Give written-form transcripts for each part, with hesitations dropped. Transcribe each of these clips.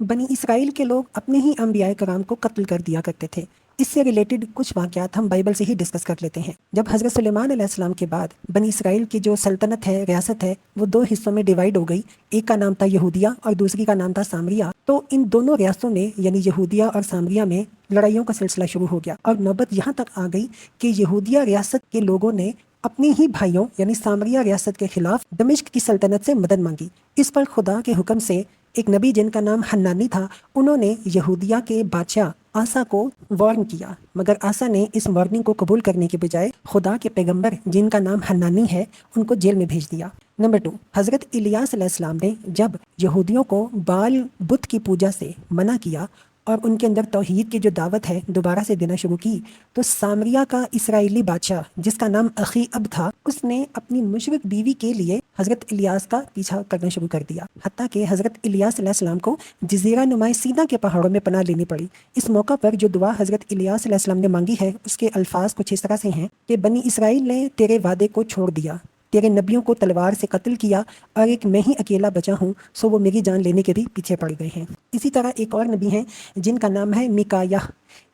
بنی اسرائیل کے لوگ اپنے ہی انبیاء کرام کو قتل کر دیا کرتے تھے۔ اس سے ریلیٹڈ کچھ واقعات ہم بائبل سے ہی ڈسکس کر لیتے ہیں۔ جب حضرت سلیمان علیہ السلام کے بعد بنی اسرائیل کی جو سلطنت ہے، ریاست ہے، وہ دو حصوں میں ڈیوائیڈ ہو گئی، ایک کا نام تھا یہودیہ اور دوسری کا نام تھا سامریہ، تو ان دونوں ریاستوں میں یعنی یہودیہ اور سامریہ میں لڑائیوں کا سلسلہ شروع ہو گیا، اور نوبت یہاں تک آ گئی کہ یہودیہ ریاست کے لوگوں نے اپنے ہی بھائیوں یعنی سامریہ ریاست کے خلاف دمشق کی سلطنت سے مدد مانگی۔ اس پر خدا کے حکم سے ایک نبی جن کا نام حنانی تھا، انہوں نے یہودیہ کے بادشاہ آسا کو وارن کیا، مگر آسا نے اس وارننگ کو قبول کرنے کے بجائے خدا کے پیغمبر جن کا نام حنانی ہے ان کو جیل میں بھیج دیا۔ نمبر 2، حضرت الیاس علیہ السلام نے جب یہودیوں کو بال بت کی پوجا سے منع کیا اور ان کے اندر توحید کی جو دعوت ہے دوبارہ سے دینا شروع کی، تو سامریہ کا اسرائیلی بادشاہ جس کا نام اخی اب تھا، اس نے اپنی مشرک بیوی کے لیے حضرت الیاس کا پیچھا کرنا شروع کر دیا، حتیٰ کہ حضرت الیاس علیہ السلام کو جزیرہ نمائے سینا کے پہاڑوں میں پناہ لینی پڑی۔ اس موقع پر جو دعا حضرت الیاس علیہ السلام نے مانگی ہے، اس کے الفاظ کچھ اس طرح سے ہیں کہ بنی اسرائیل نے تیرے وعدے کو چھوڑ دیا، تیرے نبیوں کو تلوار سے قتل کیا، اور ایک میں ہی اکیلا بچا ہوں، سو وہ میری جان لینے کے بھی پیچھے پڑ گئے ہیں۔ اسی طرح ایک اور نبی ہیں جن کا نام ہے میکایہ،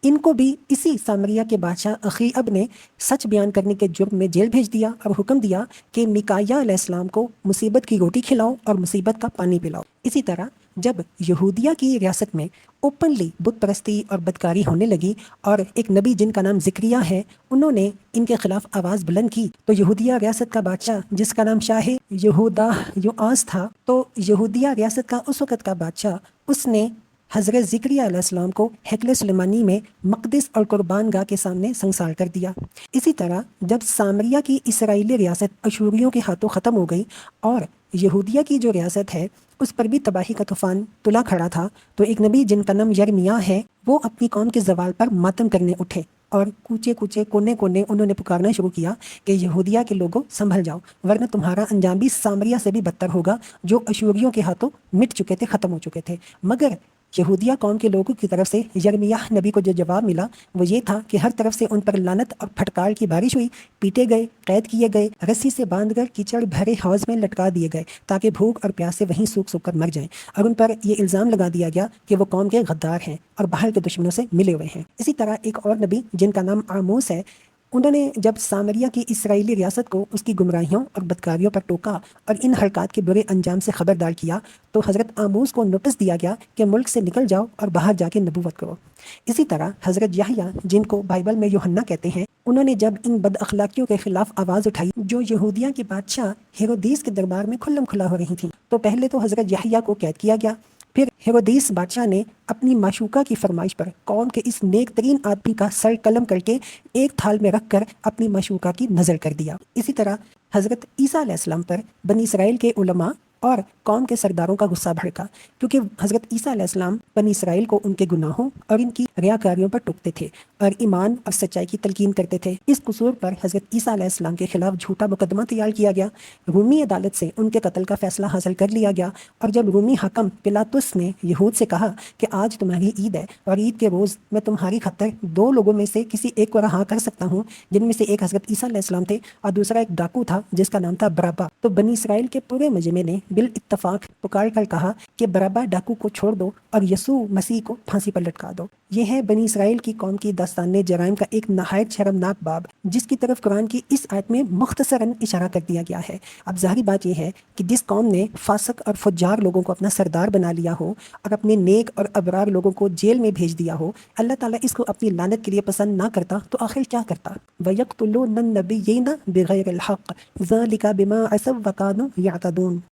ان کو بھی اسی سامریہ کے بادشاہ اخی اب نے سچ بیان کرنے کے جرم میں جیل بھیج دیا اور حکم دیا کہ میکایہ علیہ السلام کو مصیبت کی روٹی کھلاؤ اور مصیبت کا پانی پلاؤ۔ اسی طرح جب یہودیہ کی ریاست میں اوپنلی بت پرستی اور بدکاری ہونے لگی اور ایک نبی جن کا نام زکریہ ہے، انہوں نے ان کے خلاف آواز بلند کی، تو یہودیہ ریاست کا بادشاہ جس کا نام شاہ یہودا یوآس تھا، تو یہودیہ ریاست کا اس وقت کا بادشاہ، اس نے حضرت زکریہ علیہ السلام کو ہیکل سلیمانی میں مقدس اور قربان گاہ کے سامنے سنسار کر دیا۔ اسی طرح جب سامریہ کی اسرائیلی ریاست اشوریوں کے ہاتھوں ختم ہو گئی اور یہودیہ کی جو ریاست ہے اس پر بھی تباہی کا طوفان تلا کھڑا تھا، تو ایک نبی جن کا نام یرمیاہ ہے، وہ اپنی قوم کے زوال پر ماتم کرنے اٹھے اور کوچے کوچے کونے کونے انہوں نے پکارنا شروع کیا کہ یہودیہ کے لوگوں سنبھل جاؤ، ورنہ تمہارا انجام بھی سامریہ سے بھی بدتر ہوگا جو اشوریوں کے ہاتھوں مٹ چکے تھے، ختم ہو چکے تھے۔ مگر یہودیہ قوم کے لوگوں کی طرف سے یرمیاہ نبی کو جو جواب ملا وہ یہ تھا کہ ہر طرف سے ان پر لعنت اور پھٹکار کی بارش ہوئی، پیٹے گئے، قید کیے گئے، رسی سے باندھ کر کیچڑ بھرے حوض میں لٹکا دیے گئے تاکہ بھوک اور پیاس سے وہیں سوکھ سوکھ کر مر جائیں، اور ان پر یہ الزام لگا دیا گیا کہ وہ قوم کے غدار ہیں اور باہر کے دشمنوں سے ملے ہوئے ہیں۔ اسی طرح ایک اور نبی جن کا نام آموس ہے، انہوں نے جب سامریہ کی اسرائیلی ریاست کو اس کی گمراہیوں اور بدکاریوں پر ٹوکا اور ان حرکات کے برے انجام سے خبردار کیا، تو حضرت آموس کو نوٹس دیا گیا کہ ملک سے نکل جاؤ اور باہر جا کے نبوت کرو۔ اسی طرح حضرت یحییٰ جن کو بائبل میں یوحنا کہتے ہیں، انہوں نے جب ان بد اخلاقیوں کے خلاف آواز اٹھائی جو یہودیہ کے بادشاہ ہیرودیس کے دربار میں کھلم کھلا ہو رہی تھیں، تو پہلے تو حضرت یحییٰ کو قید کیا گیا، پھر ہیرودیس بادشاہ نے اپنی معشوقہ کی فرمائش پر قوم کے اس نیک ترین آدمی کا سر قلم کر کے ایک تھال میں رکھ کر اپنی معشوقہ کی نظر کر دیا۔ اسی طرح حضرت عیسیٰ علیہ السلام پر بنی اسرائیل کے علماء اور قوم کے سرداروں کا غصہ بھڑکا، کیونکہ حضرت عیسیٰ علیہ السلام بنی اسرائیل کو ان کے گناہوں اور ان کی ریاکاریوں پر ٹوکتے تھے اور ایمان اور سچائی کی تلقین کرتے تھے۔ اس قصور پر حضرت عیسیٰ علیہ السلام کے خلاف جھوٹا مقدمہ تیار کیا گیا، رومی عدالت سے ان کے قتل کا فیصلہ حاصل کر لیا گیا، اور جب رومی حاکم پلاطس نے یہود سے کہا کہ آج تمہاری عید ہے اور عید کے روز میں تمہاری خاطر دو لوگوں میں سے کسی ایک کو رہا کر سکتا ہوں، جن میں سے ایک حضرت عیسیٰ علیہ السلام تھے اور دوسرا ایک ڈاکو تھا جس کا نام تھا برابا، تو بنی اسرائیل کے پورے مجمع نے بالاتفاق پکار کر کہا کہ برابا ڈاکو کو چھوڑ دو اور یسوع مسیح کو پھانسی پر لٹکا دو۔ یہ ہے بنی اسرائیل کی قوم کی داستان جرائم کا ایک نہایت شرمناک باب، جس کی طرف قرآن کی اس آیت میں مختصراً اشارہ کر دیا گیا ہے۔ اب ظاہری بات یہ ہے کہ جس قوم نے فاسق اور فجار لوگوں کو اپنا سردار بنا لیا ہو اور اپنے نیک اور ابرار لوگوں کو جیل میں بھیج دیا ہو، اللہ تعالیٰ اس کو اپنی لعنت کے لیے پسند نہ کرتا تو آخر کیا کرتا؟ وَيَقْتُلُونَ النَّبِيِّينَ بِغَيْرِ الْحَقِّ ذَلِكَ بِمَا عَصَوْا وَكَانُوا يَعْتَدُونَ۔